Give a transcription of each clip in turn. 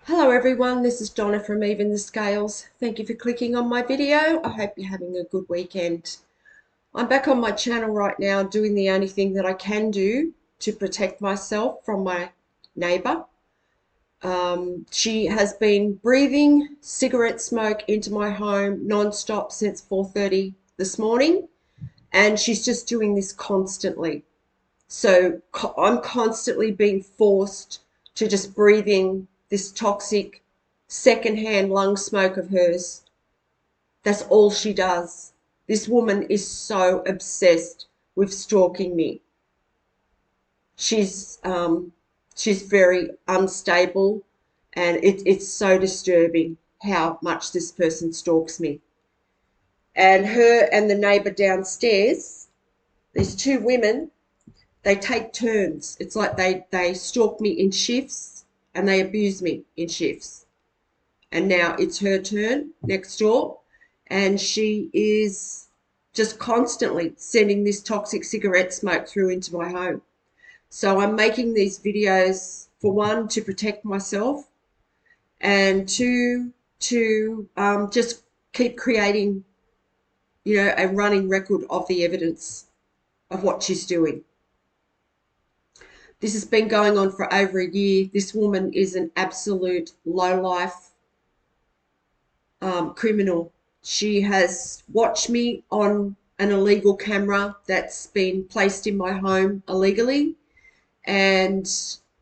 Hello everyone, this is Donna from Even the Scales. Thank you for clicking on my video. I hope you're having a good weekend. I'm back on my channel right now doing the only thing that I can do to protect myself from my neighbour. She has been breathing cigarette smoke into my home non-stop since 4:30 this morning, and she's just doing this constantly. So I'm constantly being forced to just breathe in this toxic secondhand lung smoke of hers. That's all she does. This woman is so obsessed with stalking me. She's um, she's very unstable, and it's so disturbing how much this person stalks me. And her and the neighbour downstairs, these two women, they take turns. It's like they stalk me in shifts and they abuse me in shifts. And now it's her turn next door, and she is just constantly sending this toxic cigarette smoke through into my home. So I'm making these videos, for one, to protect myself, and two, to just keep creating, a running record of the evidence of what she's doing. This has been going on for over a year. This woman is an absolute lowlife criminal. She has watched me on an illegal camera that's been placed in my home illegally, and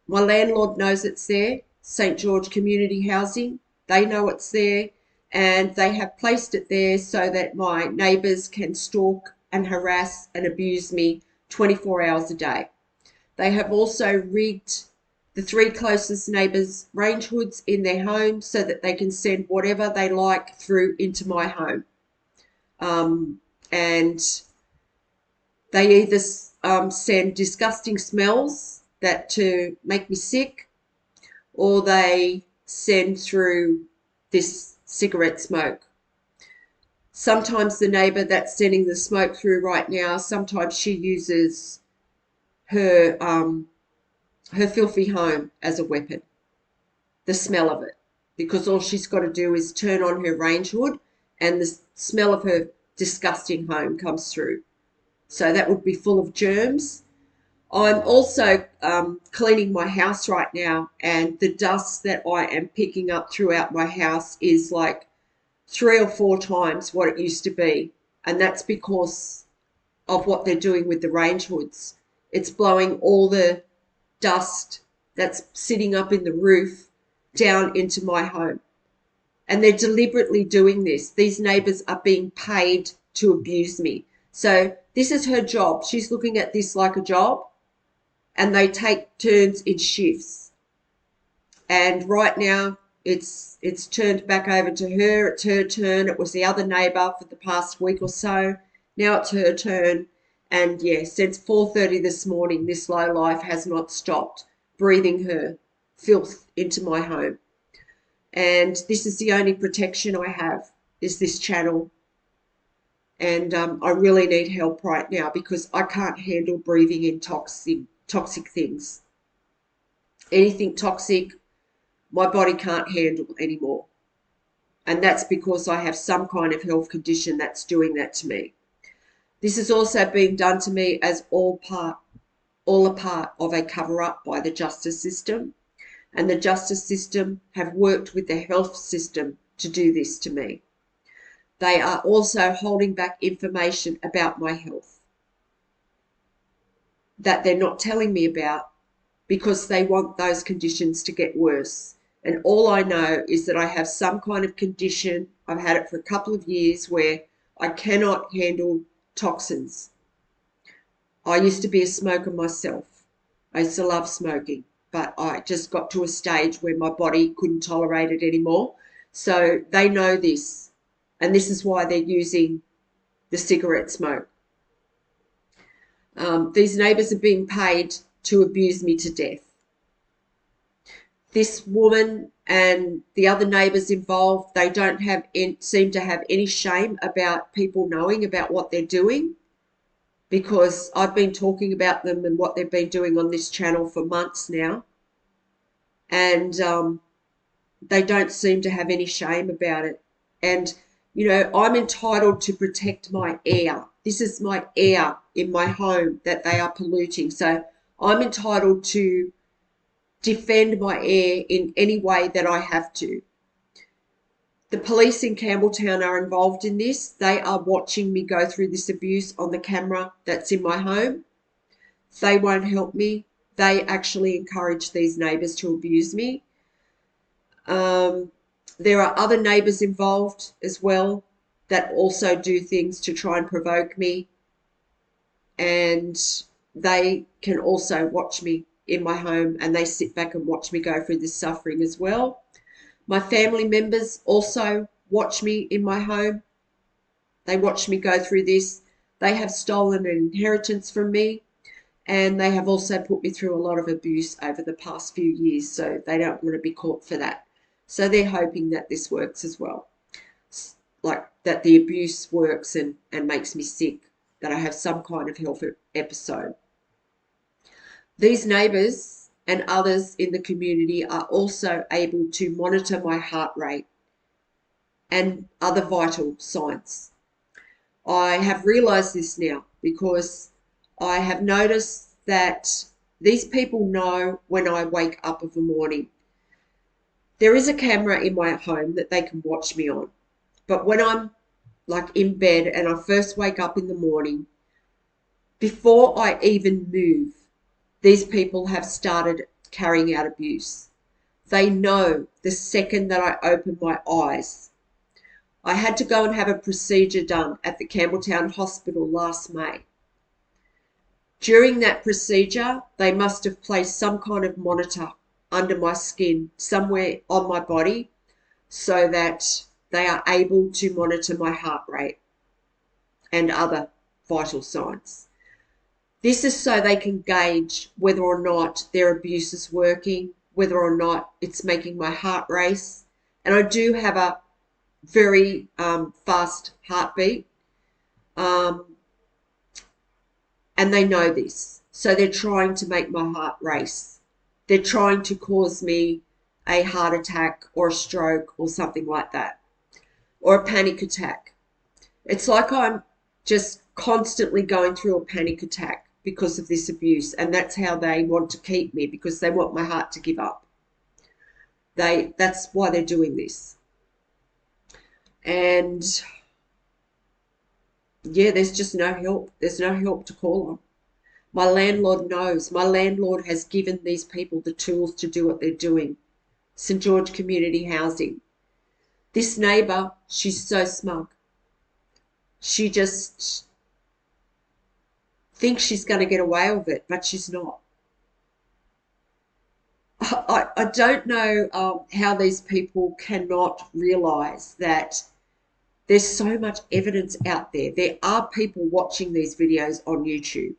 my landlord knows it's there, St. George Community Housing. They know it's there, and they have placed it there so that my neighbours can stalk and harass and abuse me 24 hours a day. They have also rigged the three closest neighbours' range hoods in their home so that they can send whatever they like through into my home. And they either send disgusting smells that to make me sick, or they send through this cigarette smoke. Sometimes the neighbour that's sending the smoke through right now, sometimes she uses her her filthy home as a weapon, the smell of it, because all she's got to do is turn on her range hood and the smell of her disgusting home comes through. So that would be full of germs. I'm also cleaning my house right now, and the dust that I am picking up throughout my house is like 3 or 4 times what it used to be. And that's because of what they're doing with the range hoods. It's blowing all the dust that's sitting up in the roof down into my home. And they're deliberately doing this. These neighbours are being paid to abuse me. So this is her job. She's looking at this like a job, and they take turns in shifts. And right now it's turned back over to her. It's her turn. It was the other neighbour for the past week or so. Now it's her turn. And yeah, since 4:30 this morning, this lowlife has not stopped breathing her filth into my home. And this is the only protection I have, is this channel. And I really need help right now because I can't handle breathing in toxic things. Anything toxic, my body can't handle anymore. And that's because I have some kind of health condition that's doing that to me. This is also being done to me as all a part of a cover-up by the justice system. And the justice system have worked with the health system to do this to me. They are also holding back information about my health that they're not telling me about because they want those conditions to get worse. And all I know is that I have some kind of condition. I've had it for a couple of years where I cannot handle toxins. I used to be a smoker myself. I used to love smoking, but I just got to a stage where my body couldn't tolerate it anymore. So they know this, and this is why they're using the cigarette smoke. These neighbours are being paid to abuse me to death. This woman and the other neighbours involved, they don't seem to have any shame about people knowing about what they're doing, because I've been talking about them and what they've been doing on this channel for months now. And they don't seem to have any shame about it. And, you know, I'm entitled to protect my air. This is my air in my home that they are polluting. So I'm entitled to defend my air in any way that I have to. The police in Campbelltown are involved in this. They are watching me go through this abuse on the camera that's in my home. They won't help me. They actually encourage these neighbours to abuse me. There are other neighbours involved as well that also do things to try and provoke me, and they can also watch me in my home, and they sit back and watch me go through this suffering as well. My family members also watch me in my home. They watch me go through this. They have stolen an inheritance from me, and they have also put me through a lot of abuse over the past few years, so they don't want to be caught for that. So they're hoping that this works as well, like that the abuse works and makes me sick, that I have some kind of health episode. These neighbours and others in the community are also able to monitor my heart rate and other vital signs. I have realised this now because I have noticed that these people know when I wake up of a morning. There is a camera in my home that they can watch me on. But when I'm like in bed and I first wake up in the morning, before I even move, these people have started carrying out abuse. They know the second that I open my eyes. I had to go and have a procedure done at the Campbelltown Hospital last May. During that procedure, they must have placed some kind of monitor under my skin, somewhere on my body, so that they are able to monitor my heart rate and other vital signs. This is so they can gauge whether or not their abuse is working, whether or not it's making my heart race. And I do have a very fast heartbeat, and they know this. So they're trying to make my heart race. They're trying to cause me a heart attack or a stroke or something like that, or a panic attack. It's like I'm just constantly going through a panic attack because of this abuse, and that's how they want to keep me, because they want my heart to give up. That's why they're doing this. And yeah, there's just no help. There's no help to call on. My landlord knows. My landlord has given these people the tools to do what they're doing. St. George Community Housing. This neighbour, she's so smug. She just thinks she's going to get away with it, but she's not. I don't know how these people cannot realise that there's so much evidence out there. There are people watching these videos on YouTube.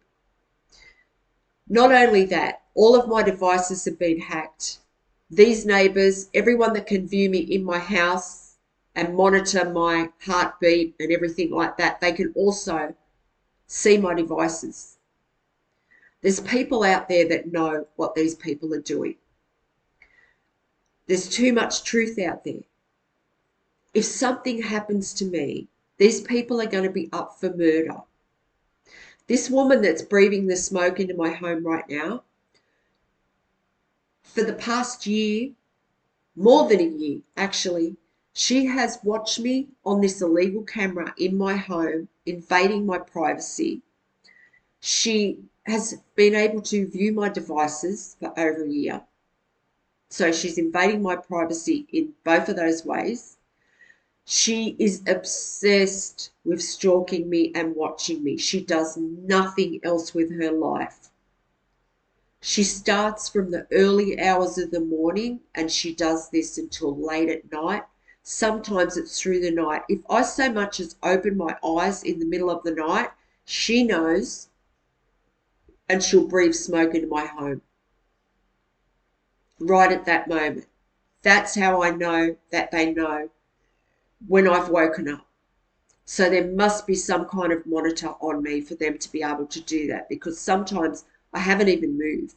Not only that, all of my devices have been hacked. These neighbours, everyone that can view me in my house and monitor my heartbeat and everything like that, they can also see my devices. There's people out there that know what these people are doing. There's too much truth out there. If something happens to me, these people are going to be up for murder. This woman that's breathing the smoke into my home right now, for the past year, more than a year actually, she has watched me on this illegal camera in my home, invading my privacy. She has been able to view my devices for over a year. So she's invading my privacy in both of those ways. She is obsessed with stalking me and watching me. She does nothing else with her life. She starts from the early hours of the morning and she does this until late at night. Sometimes it's through the night. If I so much as open my eyes in the middle of the night, she knows, and she'll breathe smoke into my home right at that moment. That's how I know that they know when I've woken up. So there must be some kind of monitor on me for them to be able to do that, because sometimes I haven't even moved.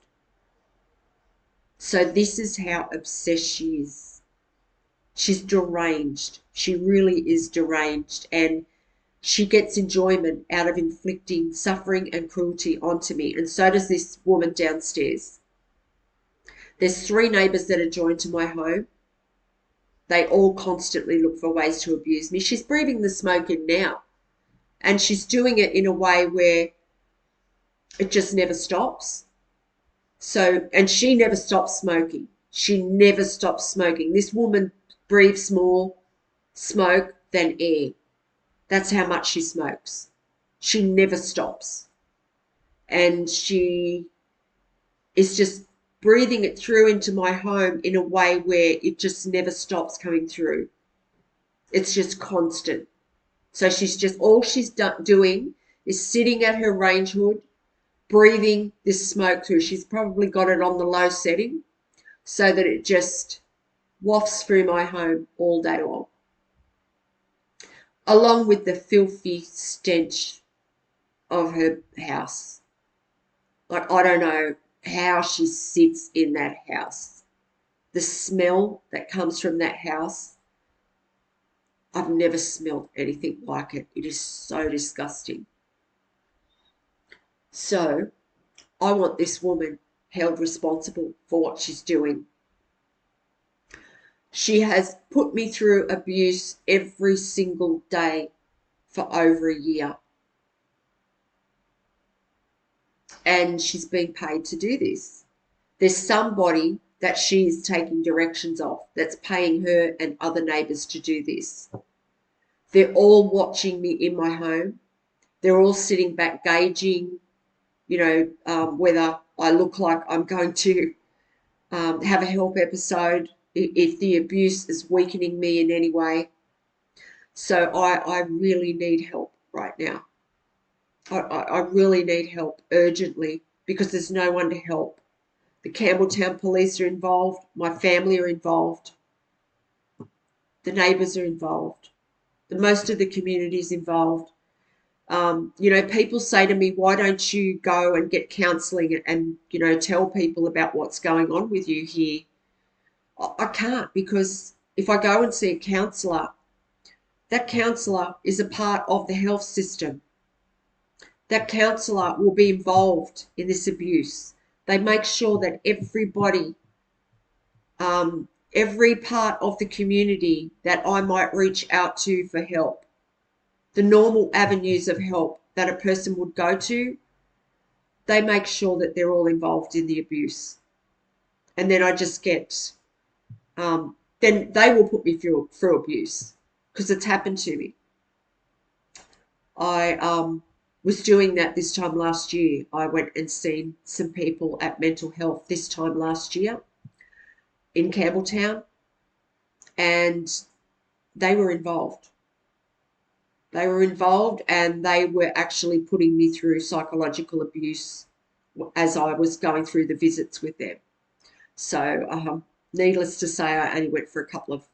So this is how obsessed she is. She's deranged. She really is deranged. And she gets enjoyment out of inflicting suffering and cruelty onto me. And so does this woman downstairs. There's 3 neighbours that are joined to my home. They all constantly look for ways to abuse me. She's breathing the smoke in now. And she's doing it in a way where it just never stops. So, and she never stops smoking. She never stops smoking. This woman breathes more smoke than air. That's how much she smokes. She never stops. And she is just breathing it through into my home in a way where it just never stops coming through. It's just constant. So she's just, all she's doing is sitting at her range hood, breathing this smoke through. She's probably got it on the low setting so that it just wafts through my home all day long, along with the filthy stench of her house. Like, I don't know how she sits in that house. The smell that comes from that house, I've never smelled anything like it. It is so disgusting. So I want this woman held responsible for what she's doing. She has put me through abuse every single day for over a year. And she's being paid to do this. There's somebody that she is taking directions of that's paying her and other neighbours to do this. They're all watching me in my home. They're all sitting back gauging, whether I look like I'm going to have a help episode, if the abuse is weakening me in any way. So I really need help right now. I really need help urgently because there's no one to help. The Campbelltown police are involved. My family are involved. The neighbours are involved. Most of the community is involved. People say to me, why don't you go and get counselling and, tell people about what's going on with you here? I can't, because if I go and see a counsellor, that counsellor is a part of the health system. That counsellor will be involved in this abuse. They make sure that everybody, every part of the community that I might reach out to for help, the normal avenues of help that a person would go to, they make sure that they're all involved in the abuse. And then I just get, then they will put me through abuse because it's happened to me. I was doing that this time last year. I went and seen some people at mental health this time last year in Campbelltown, and they were involved. They were involved and they were actually putting me through psychological abuse as I was going through the visits with them. So needless to say, I only went for a couple of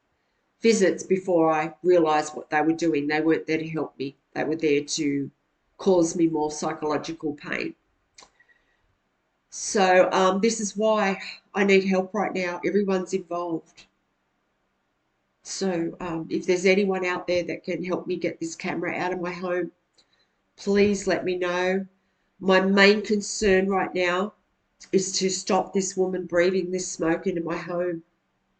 visits before I realised what they were doing. They weren't there to help me. They were there to cause me more psychological pain. So this is why I need help right now. Everyone's involved. So if there's anyone out there that can help me get this camera out of my home, please let me know. My main concern right now is to stop this woman breathing this smoke into my home,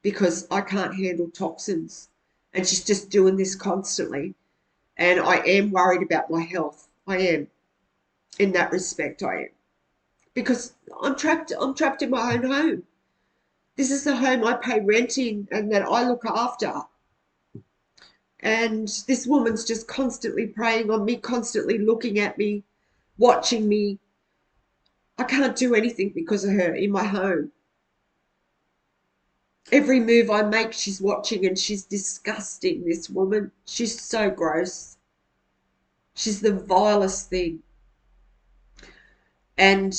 because I can't handle toxins and she's just doing this constantly. And I am worried about my health. I am. In that respect, I am. Because I'm trapped in my own home. This is the home I pay rent in and that I look after. And this woman's just constantly preying on me, constantly looking at me, watching me. I can't do anything because of her in my home. Every move I make, she's watching, and she's disgusting, this woman. She's so gross. She's the vilest thing. And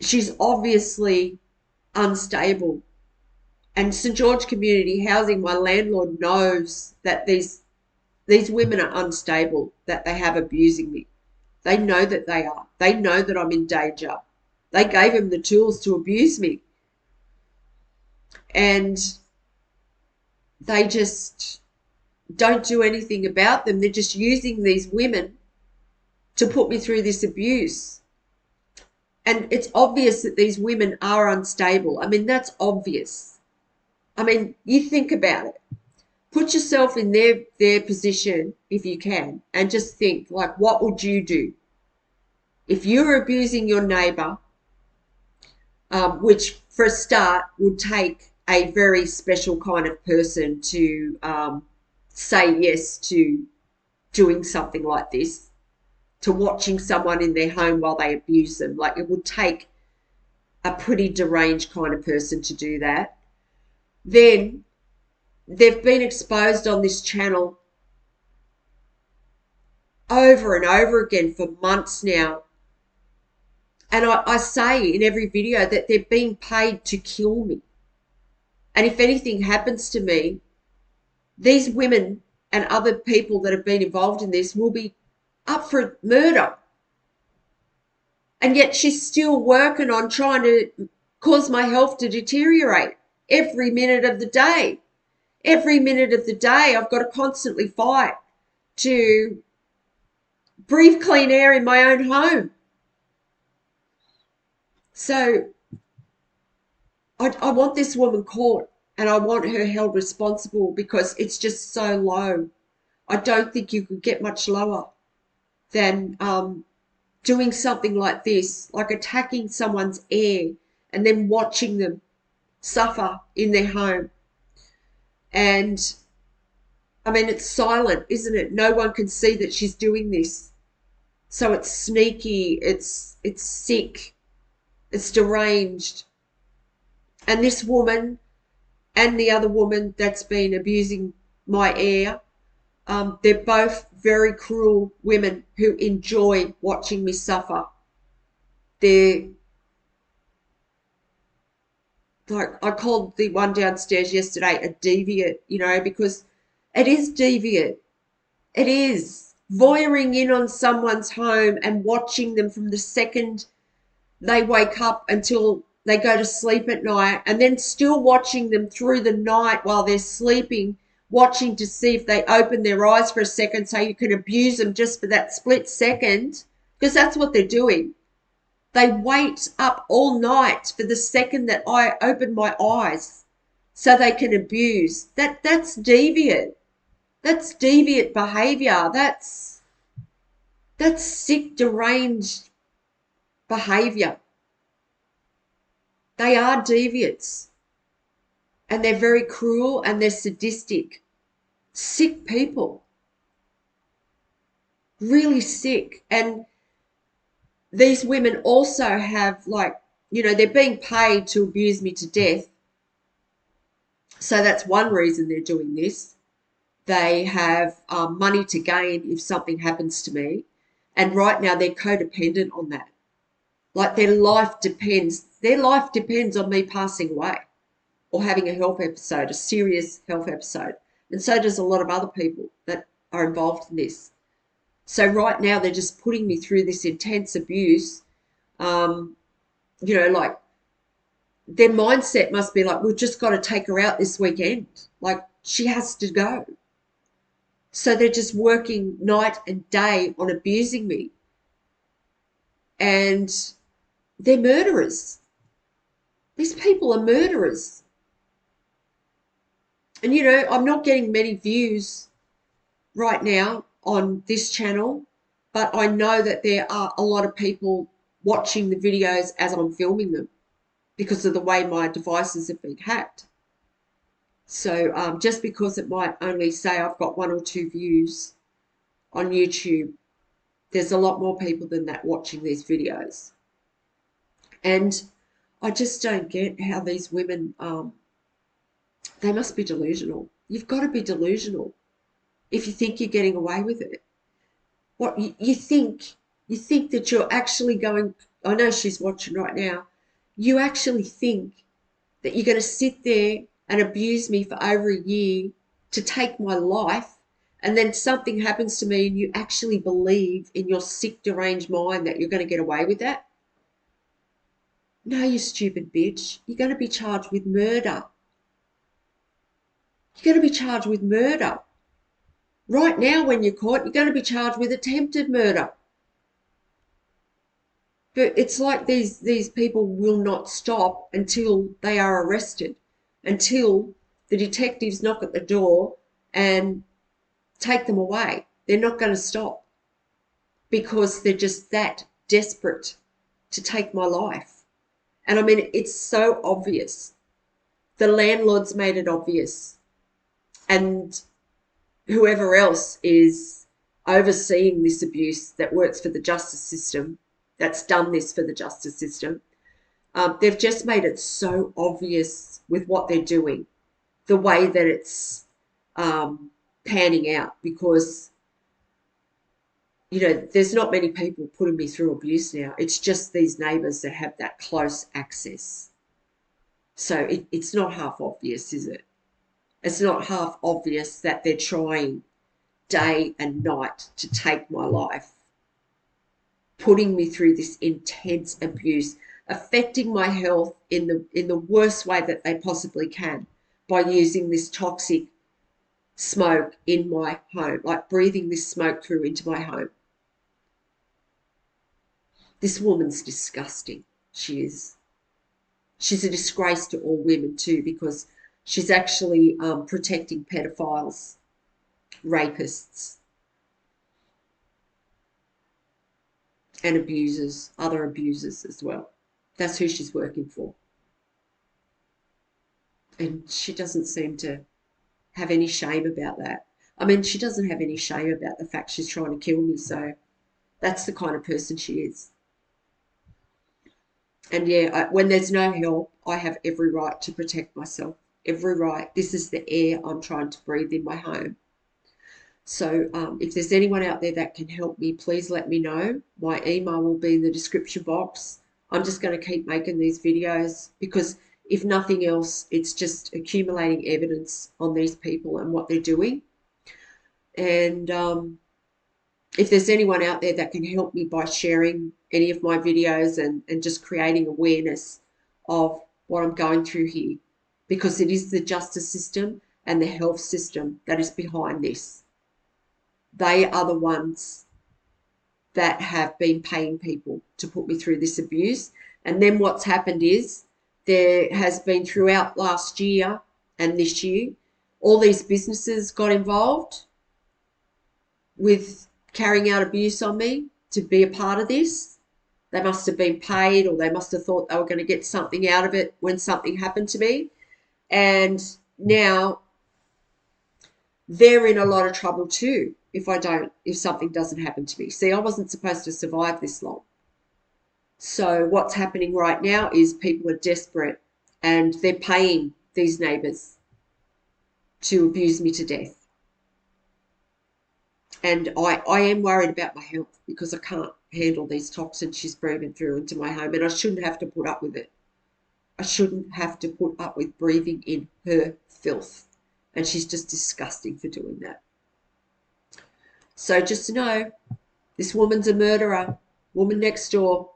she's obviously unstable. And St. George Community Housing, my landlord, knows that these women are unstable, that they have abusing me. They know that they are. They know that I'm in danger. They gave him the tools to abuse me. And they just don't do anything about them. They're just using these women to put me through this abuse. And it's obvious that these women are unstable. I mean, that's obvious. I mean, you think about it. Put yourself in their position if you can, and just think, like, what would you do if you're abusing your neighbour, which for a start would take a very special kind of person to say yes to doing something like this, to watching someone in their home while they abuse them. Like, it would take a pretty deranged kind of person to do that. Then they've been exposed on this channel over and over again for months now. And I say in every video that they're being paid to kill me. And if anything happens to me, these women and other people that have been involved in this will be up for murder. And yet she's still working on trying to cause my health to deteriorate every minute of the day. Every minute of the day, I've got to constantly fight to breathe clean air in my own home. So I want this woman caught, and I want her held responsible, because it's just so low. I don't think you could get much lower than doing something like this, like attacking someone's air and then watching them suffer in their home. And I mean, it's silent, isn't it? No one can see that she's doing this. So it's sneaky, it's sick, it's deranged. And this woman and the other woman that's been abusing my air, they're both very cruel women who enjoy watching me suffer. They're like, I called the one downstairs yesterday a deviant, because it is deviant. It is voyeuring in on someone's home and watching them from the second they wake up until they go to sleep at night, and then still watching them through the night while they're sleeping, watching to see if they open their eyes for a second so you can abuse them just for that split second, because that's what they're doing. They wait up all night for the second that I open my eyes so they can abuse. That's deviant. That's deviant behavior. That's sick, deranged behavior. They are deviants, and they're very cruel, and they're sadistic. Sick people. Really sick. And these women also have, like, they're being paid to abuse me to death. So that's one reason they're doing this. They have money to gain if something happens to me. And right now they're codependent on that. Like, their life depends on me passing away or having a health episode, a serious health episode. And so does a lot of other people that are involved in this. So right now they're just putting me through this intense abuse. Like, their mindset must be like, we've just got to take her out this weekend. Like, she has to go. So they're just working night and day on abusing me. And they're murderers. These people are murderers. And, I'm not getting many views right now on this channel, but I know that there are a lot of people watching the videos as I'm filming them because of the way my devices have been hacked. So just because it might only say I've got 1 or 2 views on YouTube, there's a lot more people than that watching these videos. And I just don't get how these women, they must be delusional. You've got to be delusional if you think you're getting away with it. What you think that you're actually going, I know she's watching right now, you actually think that you're going to sit there and abuse me for over a year to take my life, and then something happens to me and you actually believe in your sick, deranged mind that you're going to get away with that? No, you stupid bitch. You're going to be charged with murder. You're going to be charged with murder. Right now, when you're caught, you're going to be charged with attempted murder. But it's like these people will not stop until they are arrested, until the detectives knock at the door and take them away. They're not going to stop because they're just that desperate to take my life. And I mean, it's so obvious. The landlords made it obvious. And whoever else is overseeing this abuse that works for the justice system, that's done this for the justice system, they've just made it so obvious with what they're doing, the way that it's panning out, because there's not many people putting me through abuse now. It's just these neighbours that have that close access. So it's not half obvious, is it? It's not half obvious that they're trying day and night to take my life, putting me through this intense abuse, affecting my health in the worst way that they possibly can by using this toxic smoke in my home, like breathing this smoke through into my home. This woman's disgusting. She is. She's a disgrace to all women too, because she's actually protecting pedophiles, rapists, and abusers, other abusers as well. That's who she's working for. And she doesn't seem to have any shame about that. I mean, she doesn't have any shame about the fact she's trying to kill me, so that's the kind of person she is. And yeah, when there's no help, I have every right to protect myself. Every right. This is the air I'm trying to breathe in my home. So if there's anyone out there that can help me, please let me know. My email will be in the description box. I'm just going to keep making these videos because if nothing else, it's just accumulating evidence on these people and what they're doing. And if there's anyone out there that can help me by sharing any of my videos and just creating awareness of what I'm going through here, because it is the justice system and the health system that is behind this. They are the ones that have been paying people to put me through this abuse. And then what's happened is there has been throughout last year and this year, all these businesses got involved with carrying out abuse on me to be a part of this. They must have been paid, or they must have thought they were going to get something out of it when something happened to me. And now they're in a lot of trouble too if something doesn't happen to me. See, I wasn't supposed to survive this long. So what's happening right now is people are desperate and they're paying these neighbours to abuse me to death. And I am worried about my health because I can't handle these toxins she's breathing through into my home, and I shouldn't have to put up with it. I shouldn't have to put up with breathing in her filth. And she's just disgusting for doing that. So just to know, this woman's a murderer, woman next door.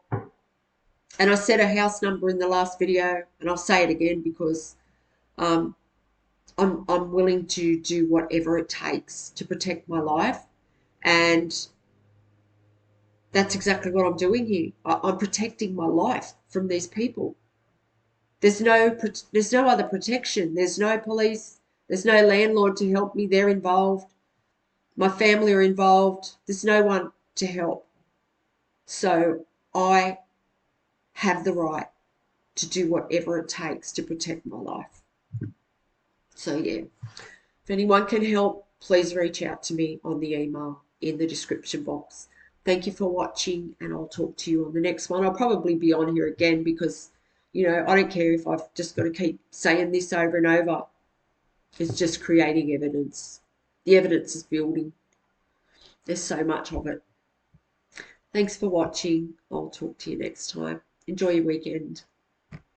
And I said her house number in the last video, and I'll say it again because I'm willing to do whatever it takes to protect my life. And that's exactly what I'm doing here. I'm protecting my life from these people. There's no other protection. There's no police. There's no landlord to help me. They're involved. My family are involved. There's no one to help. So I have the right to do whatever it takes to protect my life. So yeah, if anyone can help, please reach out to me on the email in the description box. Thank you for watching, and I'll talk to you on the next one. I'll probably be on here again because, I don't care if I've just got to keep saying this over and over. It's just creating evidence. The evidence is building. There's so much of it. Thanks for watching. I'll talk to you next time. Enjoy your weekend.